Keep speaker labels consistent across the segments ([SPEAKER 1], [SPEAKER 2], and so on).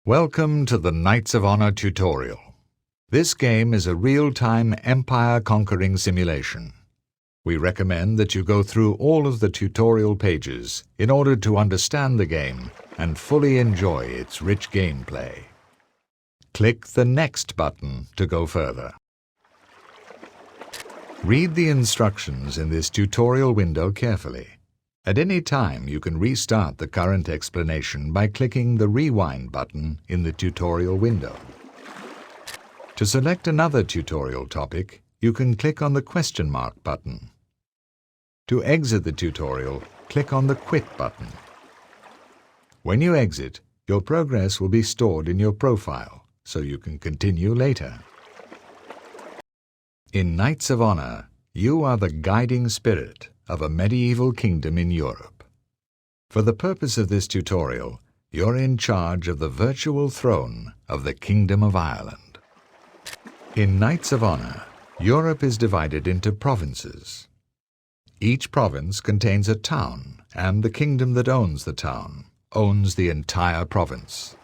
[SPEAKER 1] Welcome to the Knights of Honor tutorial. This game is a real-time empire-conquering simulation. We recommend that you go through all of the tutorial pages in order to understand the game and fully enjoy its rich gameplay. Click the Next button to go further. Read the instructions in this tutorial window carefully. At any time, you can restart the current explanation by clicking the Rewind button in the tutorial window. To select another tutorial topic, you can click on the question mark button. To exit the tutorial, click on the Quit button. When you exit, your progress will be stored in your profile, so you can continue later. In Knights of Honor, you are the guiding spirit of a medieval kingdom in Europe. For the purpose of this tutorial, you're in charge of the virtual throne of the Kingdom of Ireland. In Knights of Honor, Europe is divided into provinces. Each province contains a town, and the kingdom that owns the town owns the entire province.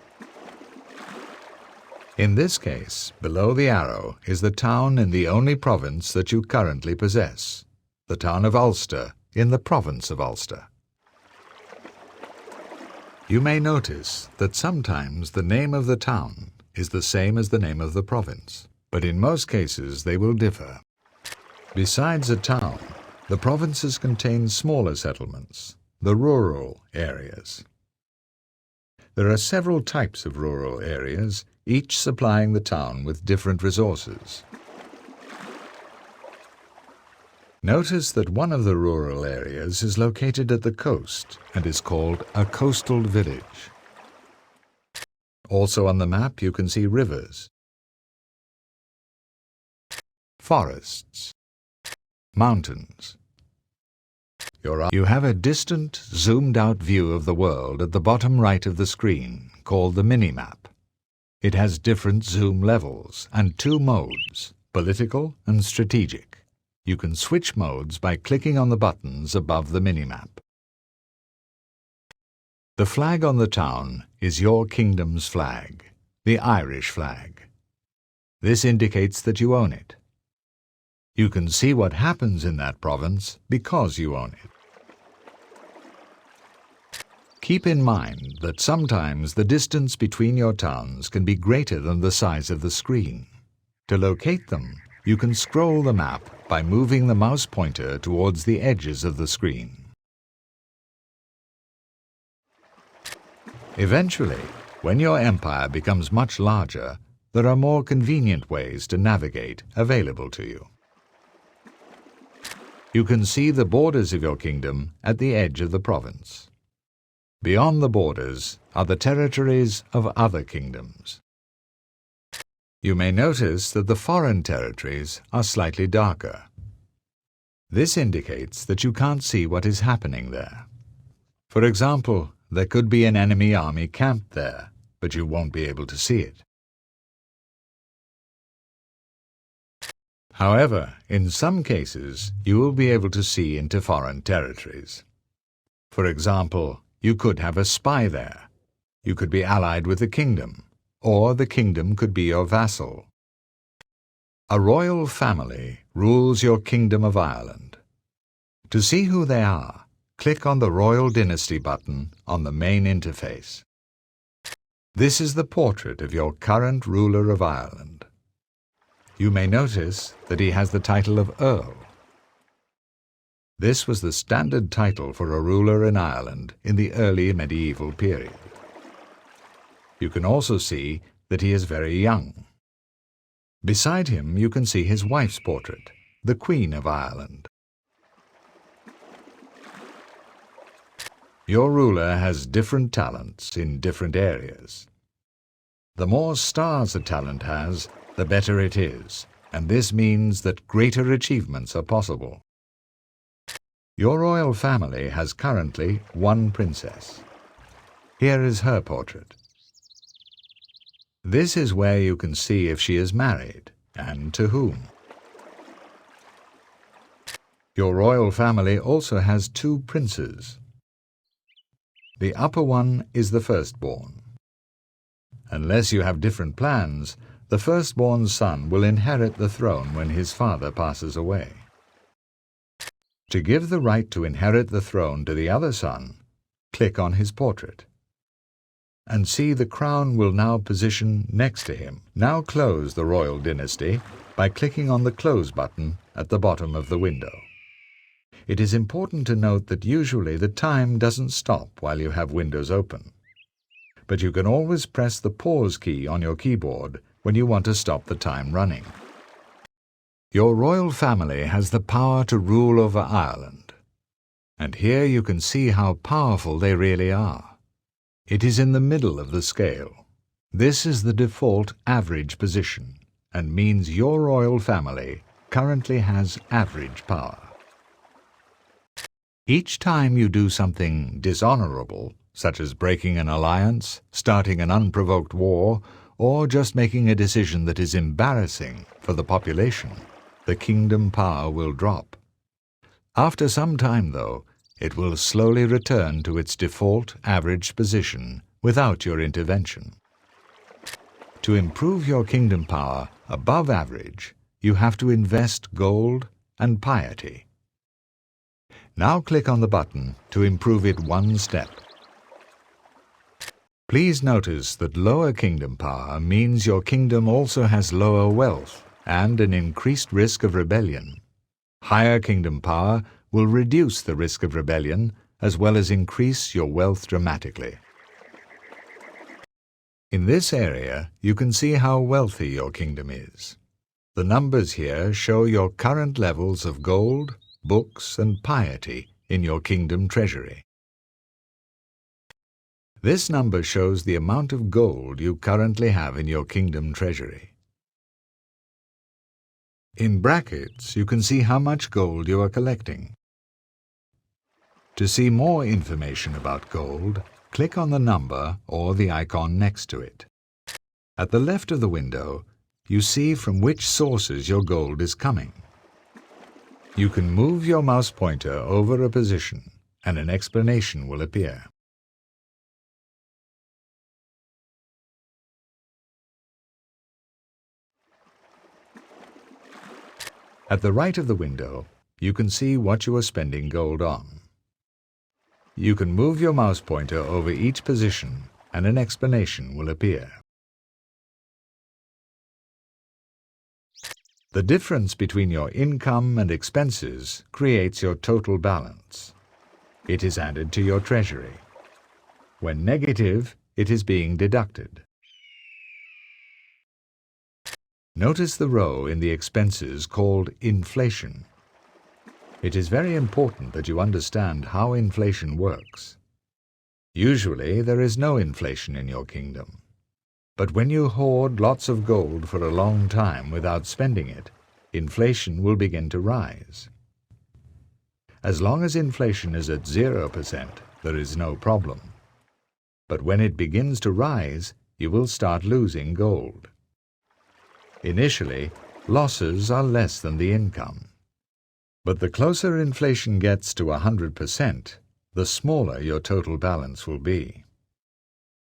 [SPEAKER 1] In this case, below the arrow is the town in the only province that you currently possess, the town of Ulster in the province of Ulster. You may notice that sometimes the name of the town is the same as the name of the province, but in most cases they will differ. Besides a town, the provinces contain smaller settlements, the rural areas. There are several types of rural areas, each supplying the town with different resources. Notice that one of the rural areas is located at the coast and is called a coastal village. Also on the map you can see rivers, forests, mountains. You have a distant, zoomed-out view of the world at the bottom right of the screen, called the Minimap. It has different zoom levels and two modes, political and strategic. You can switch modes by clicking on the buttons above the Minimap. The flag on the town is your kingdom's flag, the Irish flag. This indicates that you own it. You can see what happens in that province because you own it. Keep in mind that sometimes the distance between your towns can be greater than the size of the screen. To locate them, you can scroll the map by moving the mouse pointer towards the edges of the screen. Eventually, when your empire becomes much larger, there are more convenient ways to navigate available to you. You can see the borders of your kingdom at the edge of the province. Beyond the borders are the territories of other kingdoms. You may notice that the foreign territories are slightly darker. This indicates that you can't see what is happening there. For example, there could be an enemy army camped there, but you won't be able to see it. However, in some cases, you will be able to see into foreign territories. For example, you could have a spy there. You could be allied with the kingdom, or the kingdom could be your vassal. A royal family rules your Kingdom of Ireland. To see who they are, click on the Royal Dynasty button on the main interface. This is the portrait of your current ruler of Ireland. You may notice that he has the title of Earl. This was the standard title for a ruler in Ireland in the early medieval period. You can also see that he is very young. Beside him you can see his wife's portrait, the Queen of Ireland. Your ruler has different talents in different areas. The more stars a talent has, the better it is, and this means that greater achievements are possible. Your royal family has currently one princess. Here is her portrait. This is where you can see if she is married, and to whom. Your royal family also has two princes. The upper one is the firstborn. Unless you have different plans, the firstborn son will inherit the throne when his father passes away. To give the right to inherit the throne to the other son, click on his portrait. And see the crown will now position next to him. Now close the royal dynasty by clicking on the Close button at the bottom of the window. It is important to note that usually the time doesn't stop while you have windows open. But you can always press the pause key on your keyboard when you want to stop the time running. Your royal family has the power to rule over Ireland. And here you can see how powerful they really are. It is in the middle of the scale. This is the default average position and means your royal family currently has average power. Each time you do something dishonorable, such as breaking an alliance, starting an unprovoked war, or just making a decision that is embarrassing for the population, the kingdom power will drop. After some time, though, it will slowly return to its default average position without your intervention. To improve your kingdom power above average, you have to invest gold and piety. Now click on the button to improve it one step. Please notice that lower kingdom power means your kingdom also has lower wealth and an increased risk of rebellion. Higher kingdom power will reduce the risk of rebellion as well as increase your wealth dramatically. In this area, you can see how wealthy your kingdom is. The numbers here show your current levels of gold, books, and piety in your kingdom treasury. This number shows the amount of gold you currently have in your kingdom treasury. In brackets, you can see how much gold you are collecting. To see more information about gold, click on the number or the icon next to it. At the left of the window, you see from which sources your gold is coming. You can move your mouse pointer over a position and an explanation will appear. At the right of the window, you can see what you are spending gold on. You can move your mouse pointer over each position and an explanation will appear. The difference between your income and expenses creates your total balance. It is added to your treasury. When negative, it is being deducted. Notice the row in the expenses called inflation. It is very important that you understand how inflation works. Usually, there is no inflation in your kingdom. But when you hoard lots of gold for a long time without spending it, inflation will begin to rise. As long as inflation is at 0%, there is no problem. But when it begins to rise, you will start losing gold. Initially, losses are less than the income. But the closer inflation gets to 100%, the smaller your total balance will be.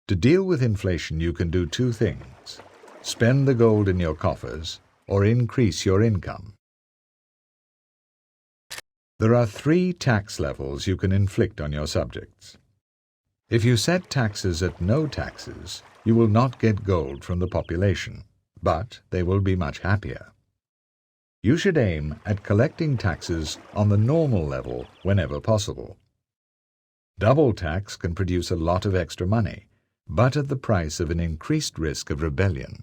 [SPEAKER 1] To deal with inflation, you can do two things: spend the gold in your coffers or increase your income. There are 3 tax levels you can inflict on your subjects. If you set taxes at no taxes, you will not get gold from the population, but they will be much happier. You should aim at collecting taxes on the normal level whenever possible. Double tax can produce a lot of extra money, but at the price of an increased risk of rebellion.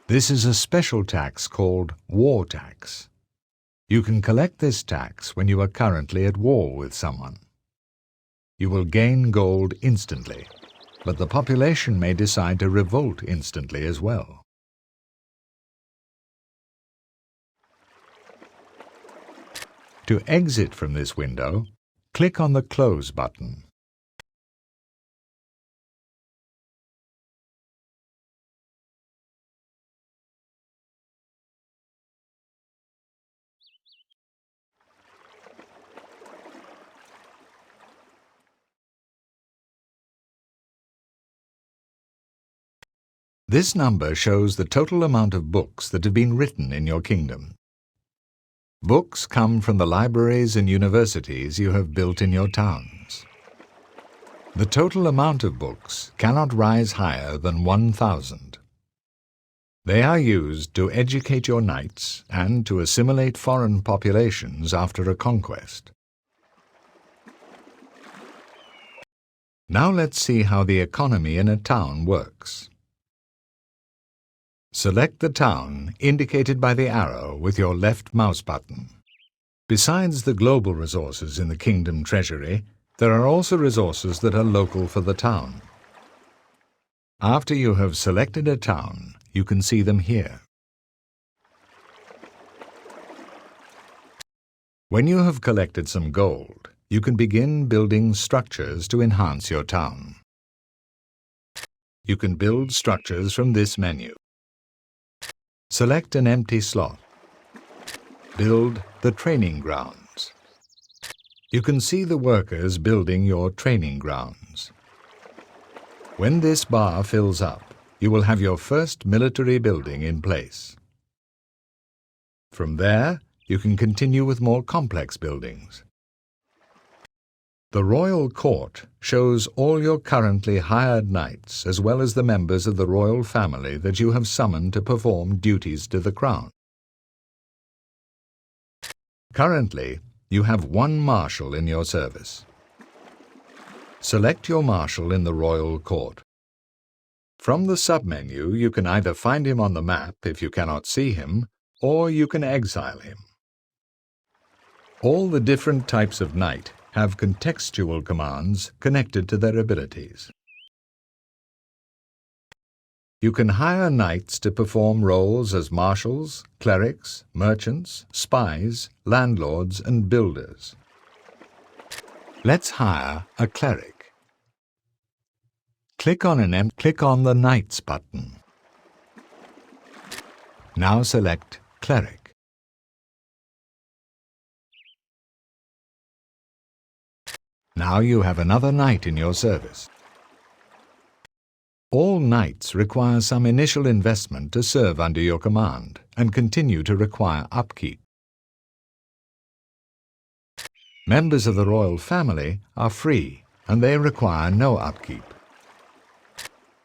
[SPEAKER 1] This is a special tax called war tax. You can collect this tax when you are currently at war with someone. You will gain gold instantly, but the population may decide to revolt instantly as well. To exit from this window, click on the Close button. This number shows the total amount of books that have been written in your kingdom. Books come from the libraries and universities you have built in your towns. The total amount of books cannot rise higher than 1,000. They are used to educate your knights and to assimilate foreign populations after a conquest. Now let's see how the economy in a town works. Select the town indicated by the arrow with your left mouse button. Besides the global resources in the kingdom treasury, there are also resources that are local for the town. After you have selected a town, you can see them here. When you have collected some gold, you can begin building structures to enhance your town. You can build structures from this menu. Select an empty slot. Build the training grounds. You can see the workers building your training grounds. When this bar fills up, you will have your first military building in place. From there, you can continue with more complex buildings. The royal court shows all your currently hired knights as well as the members of the royal family that you have summoned to perform duties to the crown. Currently, you have one marshal in your service. Select your marshal in the royal court. From the submenu, you can either find him on the map if you cannot see him, or you can exile him. All the different types of knight have contextual commands connected to their abilities. You can hire knights to perform roles as marshals, clerics, merchants, spies, landlords, and builders. Let's hire a cleric. Click on the Knights button. Now select Cleric. Now you have another knight in your service. All knights require some initial investment to serve under your command and continue to require upkeep. Members of the royal family are free and they require no upkeep.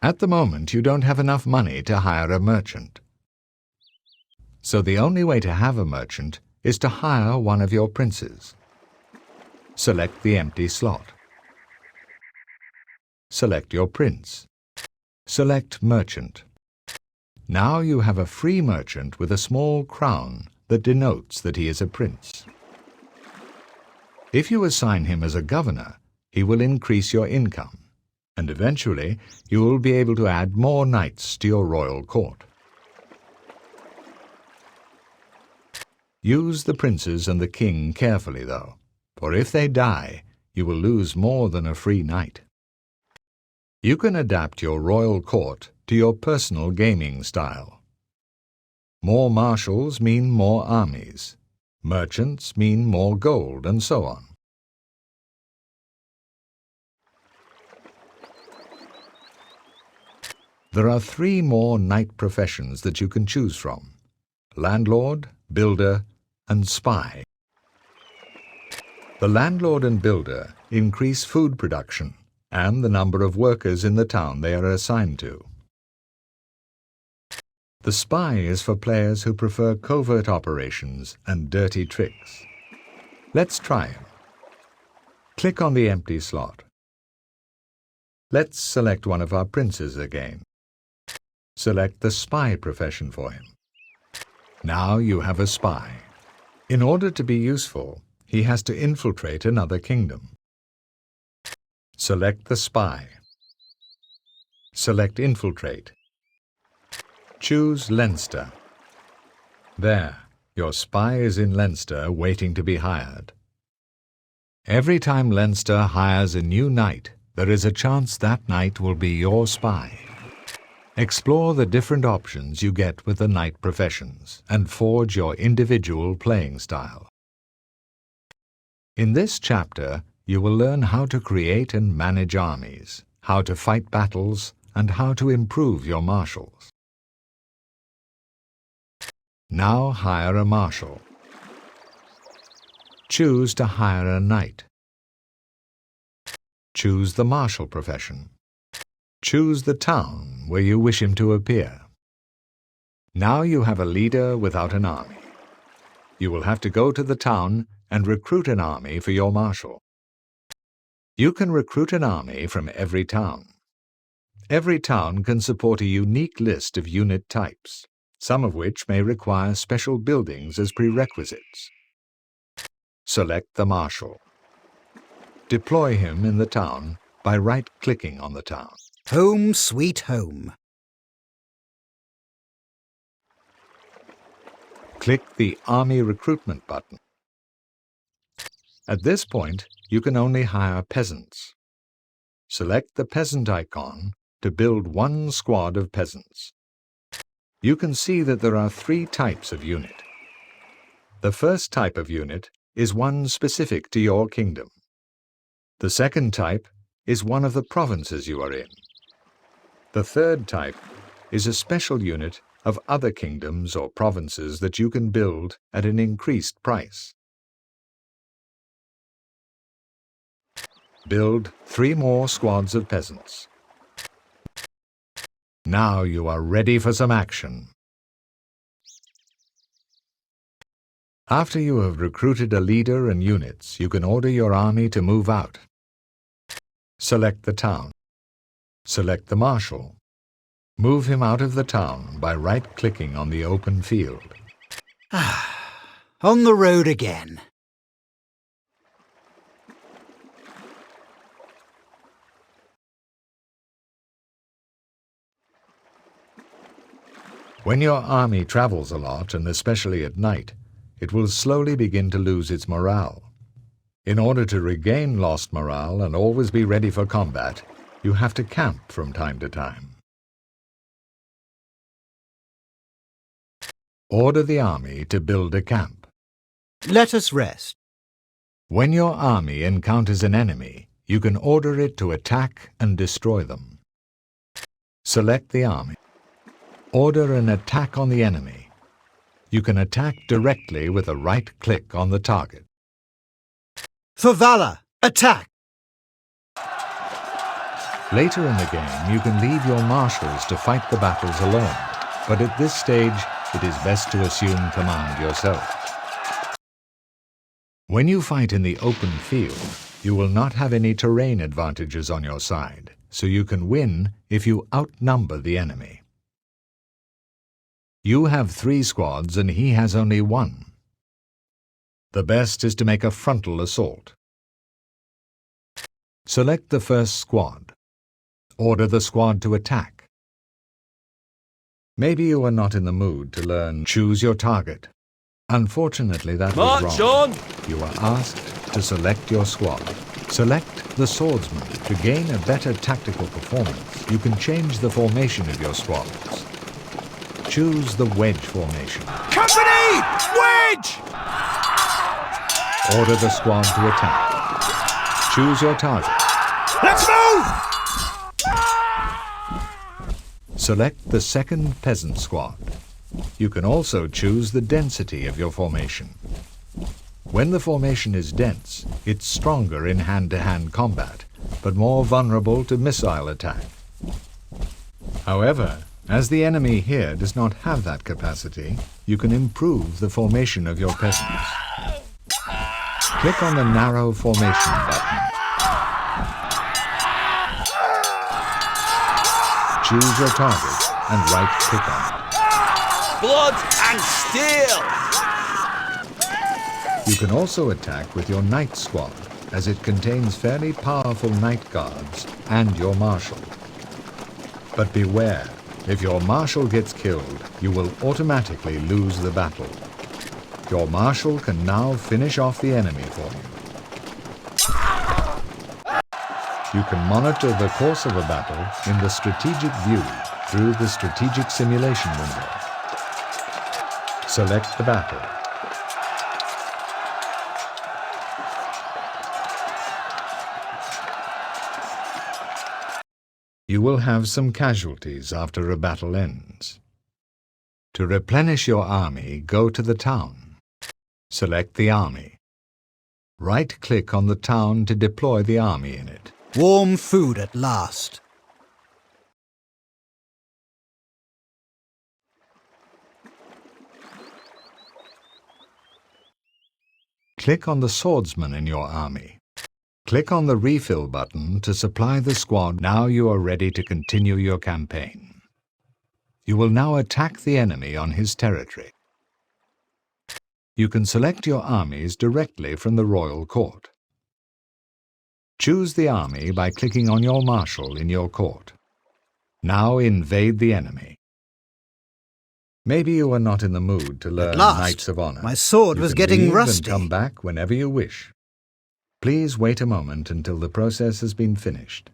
[SPEAKER 1] At the moment, you don't have enough money to hire a merchant. So the only way to have a merchant is to hire one of your princes. Select the empty slot. Select your prince. Select merchant. Now you have a free merchant with a small crown that denotes that he is a prince. If you assign him as a governor, he will increase your income, and eventually you will be able to add more knights to your royal court. Use the princes and the king carefully, though, for if they die, you will lose more than a free knight. You can adapt your royal court to your personal gaming style. More marshals mean more armies. Merchants mean more gold, and so on. There are 3 more knight professions that you can choose from: landlord, builder, and spy. The landlord and builder increase food production and the number of workers in the town they are assigned to. The spy is for players who prefer covert operations and dirty tricks. Let's try him. Click on the empty slot. Let's select one of our princes again. Select the spy profession for him. Now you have a spy. In order to be useful, he has to infiltrate another kingdom. Select the spy. Select infiltrate. Choose Leinster. There, your spy is in Leinster waiting to be hired. Every time Leinster hires a new knight, there is a chance that knight will be your spy. Explore the different options you get with the knight professions and forge your individual playing style. In this chapter, you will learn how to create and manage armies, how to fight battles, and how to improve your marshals. Now hire a marshal. Choose to hire a knight. Choose the marshal profession. Choose the town where you wish him to appear. Now you have a leader without an army. You will have to go to the town and recruit an army for your marshal. You can recruit an army from every town. Every town can support a unique list of unit types, some of which may require special buildings as prerequisites. Select the marshal. Deploy him in the town by right-clicking on the town.
[SPEAKER 2] Home sweet home.
[SPEAKER 1] Click the Army Recruitment button. At this point, you can only hire peasants. Select the peasant icon to build one squad of peasants. You can see that there are 3 types of unit. The first type of unit is one specific to your kingdom. The second type is one of the provinces you are in. The third type is a special unit of other kingdoms or provinces that you can build at an increased price. Build 3 more squads of peasants. Now you are ready for some action. After you have recruited a leader and units, you can order your army to move out. Select the town. Select the marshal. Move him out of the town by right-clicking on the open field.
[SPEAKER 2] On the road again.
[SPEAKER 1] When your army travels a lot, and especially at night, it will slowly begin to lose its morale. In order to regain lost morale and always be ready for combat, you have to camp from time to time. Order the army to build a camp.
[SPEAKER 2] Let us rest.
[SPEAKER 1] When your army encounters an enemy, you can order it to attack and destroy them. Select the army. Order an attack on the enemy. You can attack directly with a right-click on the target.
[SPEAKER 2] For valor, attack!
[SPEAKER 1] Later in the game, you can leave your marshals to fight the battles alone, but at this stage, it is best to assume command yourself. When you fight in the open field, you will not have any terrain advantages on your side, so you can win if you outnumber the enemy. You have 3 squads and he has only 1. The best is to make a frontal assault. Select the first squad. Order the squad to attack. Maybe you are not in the mood to learn Choose Your Target. Unfortunately, that was
[SPEAKER 3] March
[SPEAKER 1] wrong.
[SPEAKER 3] on!
[SPEAKER 1] You are asked to select your squad. Select the swordsman. To gain a better tactical performance, you can change the formation of your squads. Choose the wedge formation.
[SPEAKER 3] Company! Wedge!
[SPEAKER 1] Order the squad to attack. Choose your target.
[SPEAKER 3] Let's move!
[SPEAKER 1] Select the second peasant squad. You can also choose the density of your formation. When the formation is dense, it's stronger in hand-to-hand combat, but more vulnerable to missile attack. However, as the enemy here does not have that capacity, you can improve the formation of your peasants. Click on the narrow formation button. Choose your target and right-click on it.
[SPEAKER 3] Blood and steel!
[SPEAKER 1] You can also attack with your knight squad, as it contains fairly powerful knight guards and your marshal. But beware, if your marshal gets killed, you will automatically lose the battle. Your marshal can now finish off the enemy for you. You can monitor the course of a battle in the strategic view through the strategic simulation window. Select the battle. you will have some casualties after a battle ends. To replenish your army, go to the town. Select the army. Right-click on the town to deploy the army in it.
[SPEAKER 2] Warm food at last.
[SPEAKER 1] Click on the swordsman in your army. Click on the refill button to supply the squad. Now you are ready to continue your campaign. You will now attack the enemy on his territory. You can select your armies directly from the royal court. Choose the army by clicking on your marshal in your court. Now invade the enemy. Maybe you are not in the mood to learn Knights of Honor.
[SPEAKER 2] My sword was getting rusty.
[SPEAKER 1] You can leave and come back whenever you wish. Please wait a moment until the process has been finished.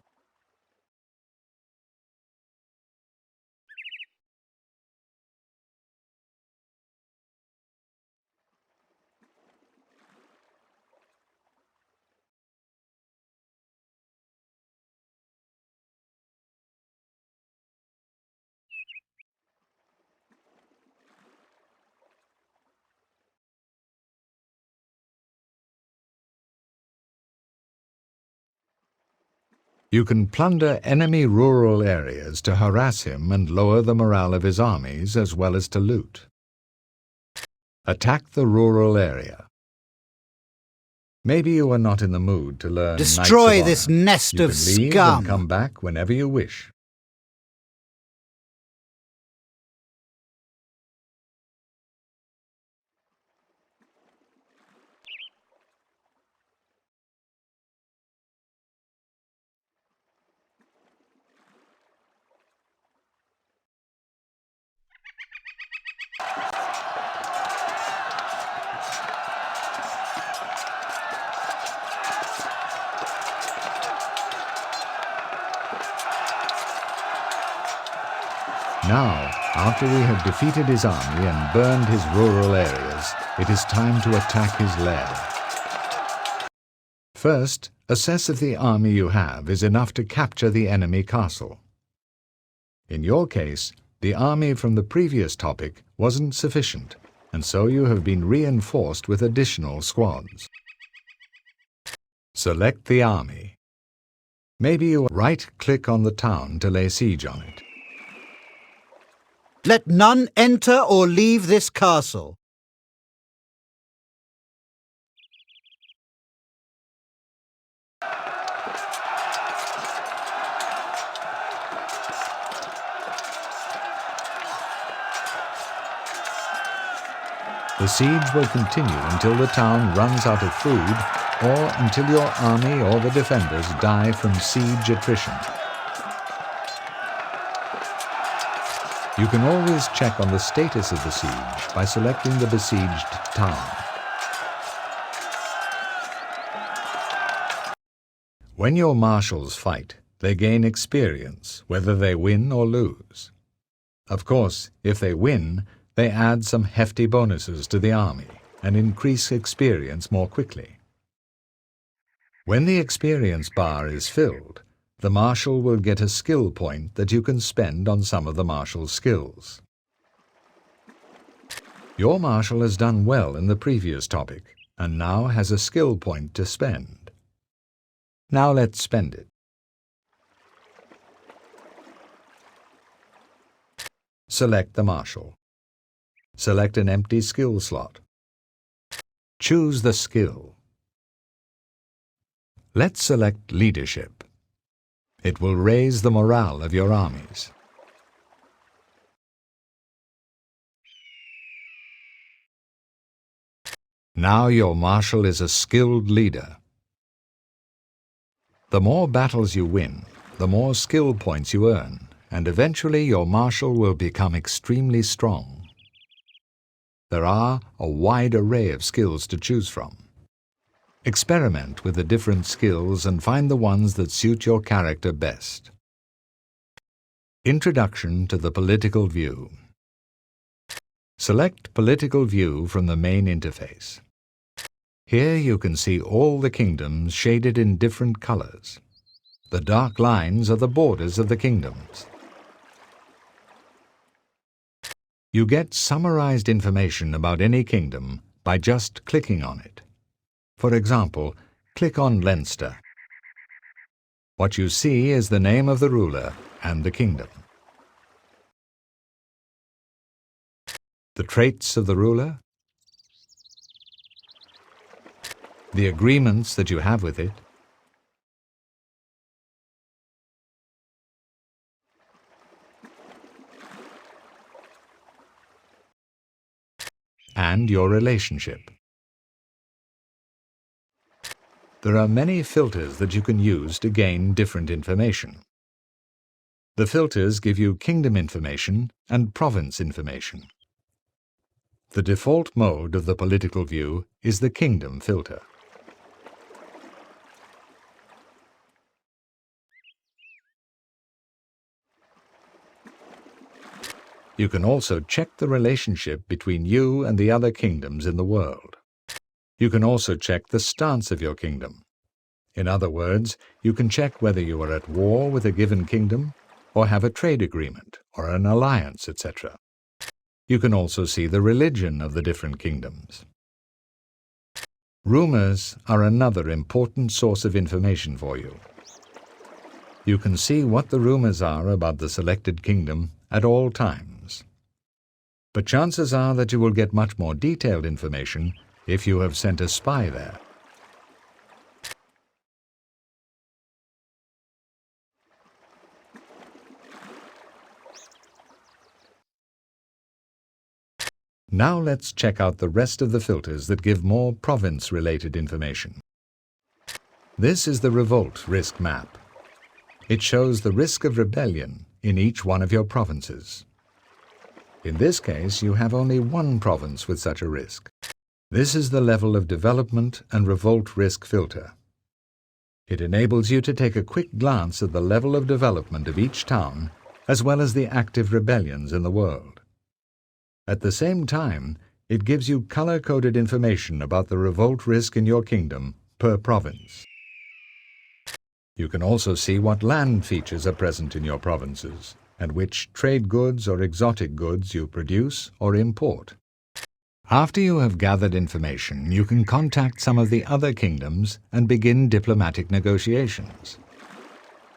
[SPEAKER 1] You can plunder enemy rural areas to harass him and lower the morale of his armies as well as to loot. Attack the rural area. Maybe you are not in the mood to learn
[SPEAKER 2] Destroy this nest of
[SPEAKER 1] scum. You can leave and come back whenever you wish. Now, after we have defeated his army and burned his rural areas, it is time to attack his lair. First, assess if the army you have is enough to capture the enemy castle. In your case, the army from the previous topic wasn't sufficient, and so you have been reinforced with additional squads. Select the army. Maybe you right-click on the town to lay siege on it.
[SPEAKER 2] Let none enter or leave this castle.
[SPEAKER 1] The siege will continue until the town runs out of food or until your army or the defenders die from siege attrition. You can always check on the status of the siege by selecting the besieged town. When your marshals fight, they gain experience, whether they win or lose. Of course, if they win, they add some hefty bonuses to the army and increase experience more quickly. When the experience bar is filled, the Marshal will get a skill point that you can spend on some of the Marshal's skills. Your Marshal has done well in the previous topic and now has a skill point to spend. Now let's spend it. Select the Marshal. Select an empty skill slot. Choose the skill. Let's select Leadership. It will raise the morale of your armies. Now your Marshal is a skilled leader. The more battles you win, the more skill points you earn, and eventually your Marshal will become extremely strong. There are a wide array of skills to choose from. Experiment with the different skills and find the ones that suit your character best. Introduction to the Political View. Select Political View from the main interface. Here you can see all the kingdoms shaded in different colors. The dark lines are the borders of the kingdoms. You get summarized information about any kingdom by just clicking on it. For example, click on Leinster. What you see is the name of the ruler and the kingdom. The traits of the ruler, the agreements that you have with it, and your relationship. There are many filters that you can use to gain different information. The filters give you kingdom information and province information. The default mode of the political view is the kingdom filter. You can also check the relationship between you and the other kingdoms in the world. You can also check the stance of your kingdom. In other words, you can check whether you are at war with a given kingdom, or have a trade agreement, or an alliance, etc. You can also see the religion of the different kingdoms. Rumors are another important source of information for you. You can see what the rumors are about the selected kingdom at all times. But chances are that you will get much more detailed information if you have sent a spy there. Now let's check out the rest of the filters that give more province-related information. This is the Revolt Risk Map. It shows the risk of rebellion in each one of your provinces. In this case, you have only one province with such a risk. This is the level of development and revolt risk filter. It enables you to take a quick glance at the level of development of each town, as well as the active rebellions in the world. At the same time, it gives you color-coded information about the revolt risk in your kingdom per province. You can also see what land features are present in your provinces, and which trade goods or exotic goods you produce or import. After you have gathered information, you can contact some of the other kingdoms and begin diplomatic negotiations.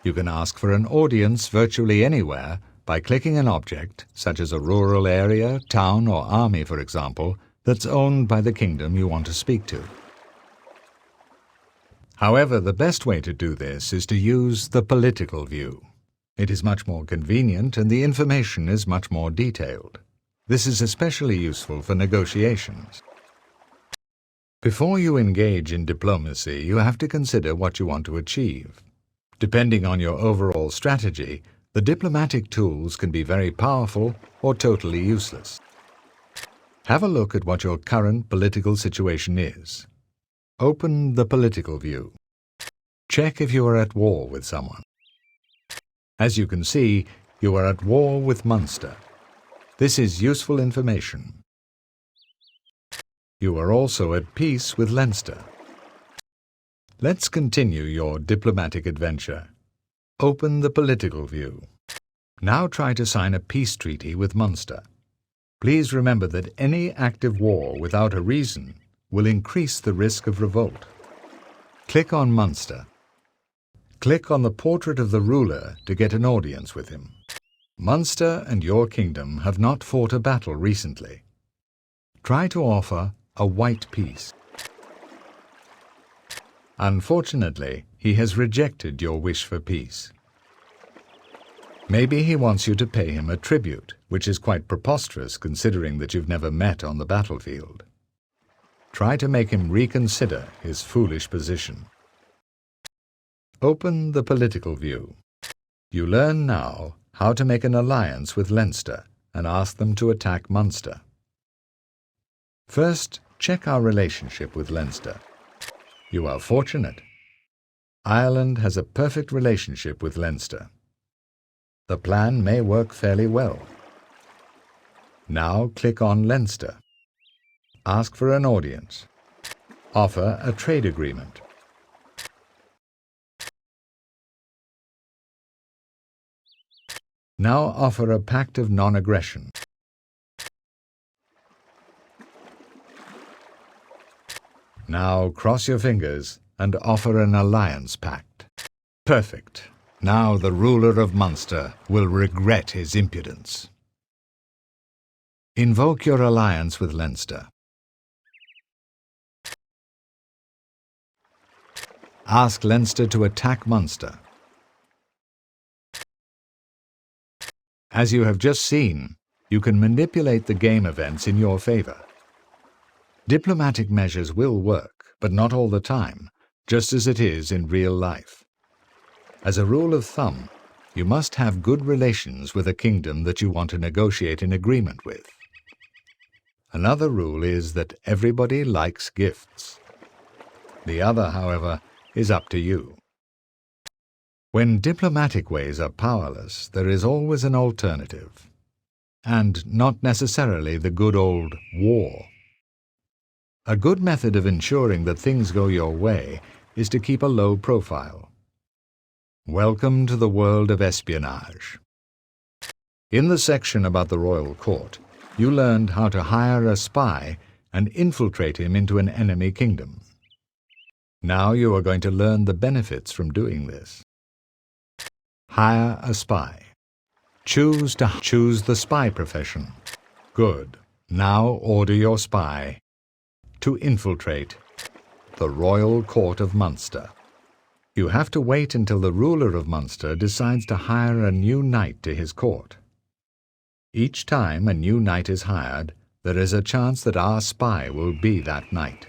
[SPEAKER 1] You can ask for an audience virtually anywhere by clicking an object, such as a rural area, town or army, for example, that's owned by the kingdom you want to speak to. However, the best way to do this is to use the political view. It is much more convenient and the information is much more detailed. This is especially useful for negotiations. Before you engage in diplomacy, you have to consider what you want to achieve. Depending on your overall strategy, the diplomatic tools can be very powerful or totally useless. Have a look at what your current political situation is. Open the political view. Check if you are at war with someone. As you can see, you are at war with Munster. This is useful information. You are also at peace with Leinster. Let's continue your diplomatic adventure. Open the political view. Now try to sign a peace treaty with Munster. Please remember that any active war without a reason will increase the risk of revolt. Click on Munster. Click on the portrait of the ruler to get an audience with him. Munster and your kingdom have not fought a battle recently. Try to offer a white peace. Unfortunately, he has rejected your wish for peace. Maybe he wants you to pay him a tribute, which is quite preposterous considering that you've never met on the battlefield. Try to make him reconsider his foolish position. Open the political view. You learn now how to make an alliance with Leinster and ask them to attack Munster. First, check our relationship with Leinster. You are fortunate. Ireland has a perfect relationship with Leinster. The plan may work fairly well. Now click on Leinster. Ask for an audience. Offer a trade agreement. Now offer a pact of non-aggression. Now cross your fingers and offer an alliance pact. Perfect. Now the ruler of Munster will regret his impudence. Invoke your alliance with Leinster. Ask Leinster to attack Munster. As you have just seen, you can manipulate the game events in your favor. Diplomatic measures will work, but not all the time, just as it is in real life. As a rule of thumb, you must have good relations with a kingdom that you want to negotiate an agreement with. Another rule is that everybody likes gifts. The other, however, is up to you. When diplomatic ways are powerless, there is always an alternative, and not necessarily the good old war. A good method of ensuring that things go your way is to keep a low profile. Welcome to the world of espionage. In the section about the royal court, you learned how to hire a spy and infiltrate him into an enemy kingdom. Now you are going to learn the benefits from doing this. Hire a spy. Choose the spy profession. Good. Now order your spy to infiltrate the royal court of Munster. You have to wait until the ruler of Munster decides to hire a new knight to his court. Each time a new knight is hired, there is a chance that our spy will be that knight.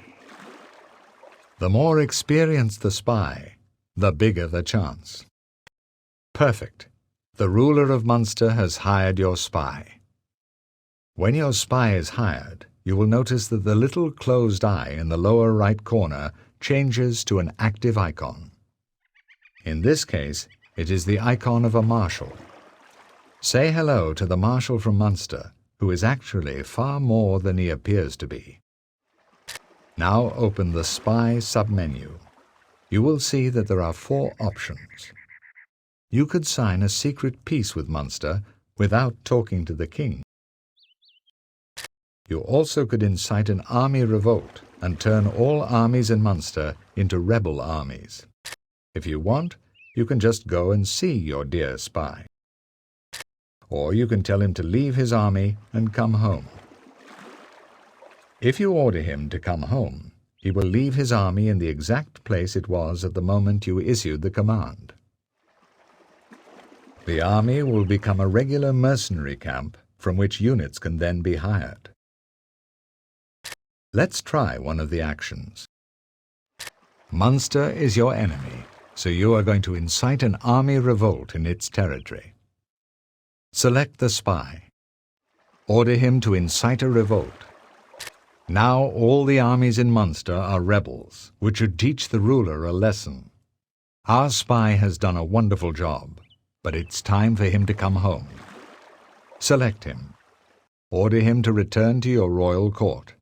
[SPEAKER 1] The more experienced the spy, the bigger the chance. Perfect. The ruler of Munster has hired your spy. When your spy is hired, you will notice that the little closed eye in the lower right corner changes to an active icon. In this case, it is the icon of a Marshal. Say hello to the Marshal from Munster, who is actually far more than he appears to be. Now open the Spy submenu. You will see that there are 4 options. You could sign a secret peace with Munster without talking to the king. You also could incite an army revolt and turn all armies in Munster into rebel armies. If you want, you can just go and see your dear spy. Or you can tell him to leave his army and come home. If you order him to come home, he will leave his army in the exact place it was at the moment you issued the command. The army will become a regular mercenary camp from which units can then be hired. Let's try one of the actions. Munster is your enemy, so you are going to incite an army revolt in its territory. Select the spy. Order him to incite a revolt. Now all the armies in Munster are rebels, which should teach the ruler a lesson. Our spy has done a wonderful job, but it's time for him to come home. Select him. Order him to return to your royal court.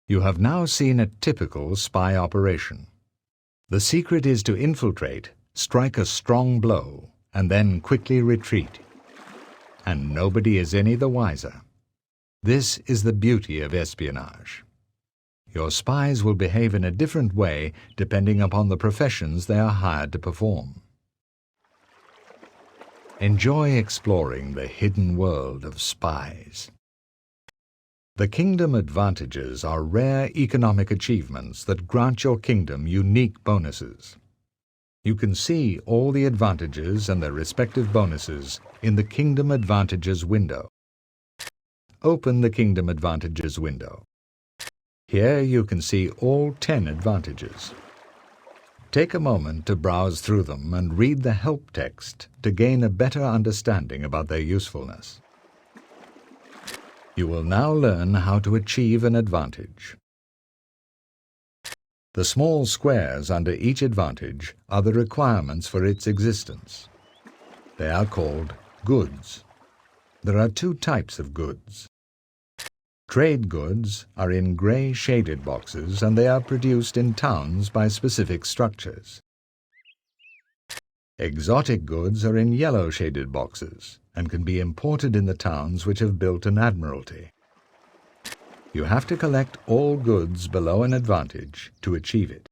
[SPEAKER 1] You have now seen a typical spy operation. The secret is to infiltrate, strike a strong blow, and then quickly retreat. And nobody is any the wiser. This is the beauty of espionage. Your spies will behave in a different way depending upon the professions they are hired to perform. Enjoy exploring the hidden world of spies. The kingdom advantages are rare economic achievements that grant your kingdom unique bonuses. You can see all the advantages and their respective bonuses in the Kingdom Advantages window. Open the Kingdom Advantages window. Here you can see all 10 advantages. Take a moment to browse through them and read the help text to gain a better understanding about their usefulness. You will now learn how to achieve an advantage. The small squares under each advantage are the requirements for its existence. They are called goods. There are 2 types of goods. Trade goods are in grey shaded boxes and they are produced in towns by specific structures. Exotic goods are in yellow shaded boxes and can be imported in the towns which have built an admiralty. You have to collect all goods below an advantage to achieve it.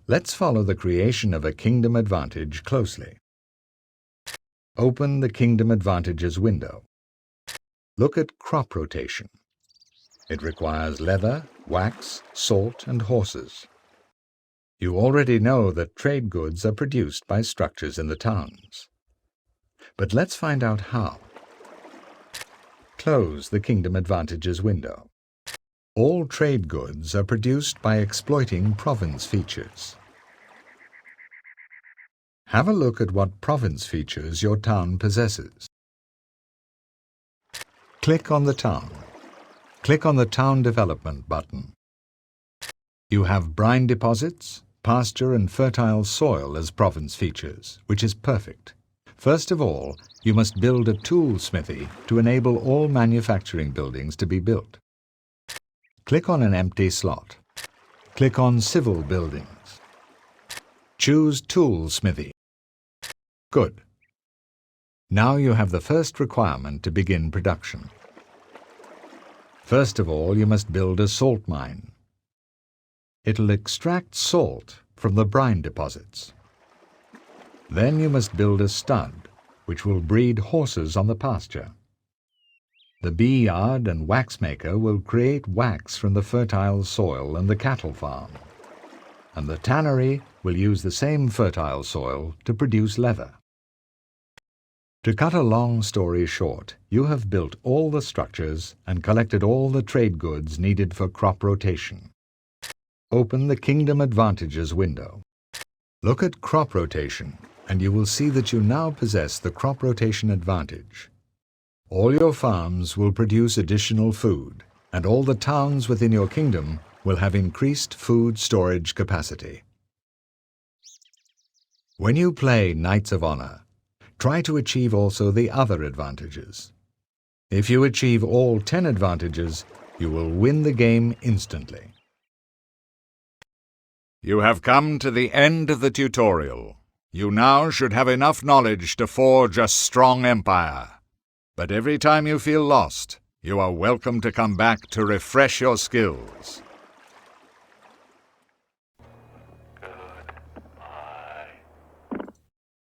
[SPEAKER 1] Let's follow the creation of a kingdom advantage closely. Open the Kingdom Advantages window. Look at crop rotation. It requires leather, wax, salt, and horses. You already know that trade goods are produced by structures in the towns. But let's find out how. Close the Kingdom Advantages window. All trade goods are produced by exploiting province features. Have a look at what province features your town possesses. Click on the town. Click on the Town Development button. You have brine deposits, pasture and fertile soil as province features, which is perfect. First of all, you must build a tool smithy to enable all manufacturing buildings to be built. Click on an empty slot. Click on Civil Buildings. Choose Tool Smithy. Good. Now you have the first requirement to begin production. First of all, you must build a salt mine. It'll extract salt from the brine deposits. Then you must build a stud, which will breed horses on the pasture. The bee yard and wax maker will create wax from the fertile soil and the cattle farm. And the tannery will use the same fertile soil to produce leather. To cut a long story short, you have built all the structures and collected all the trade goods needed for crop rotation. Open the Kingdom Advantages window. Look at crop rotation, and you will see that you now possess the crop rotation advantage. All your farms will produce additional food, and all the towns within your kingdom will have increased food storage capacity. When you play Knights of Honor, try to achieve also the other advantages. If you achieve all 10 advantages, you will win the game instantly.
[SPEAKER 4] You have come to the end of the tutorial. You now should have enough knowledge to forge a strong empire. But every time you feel lost, you are welcome to come back to refresh your skills.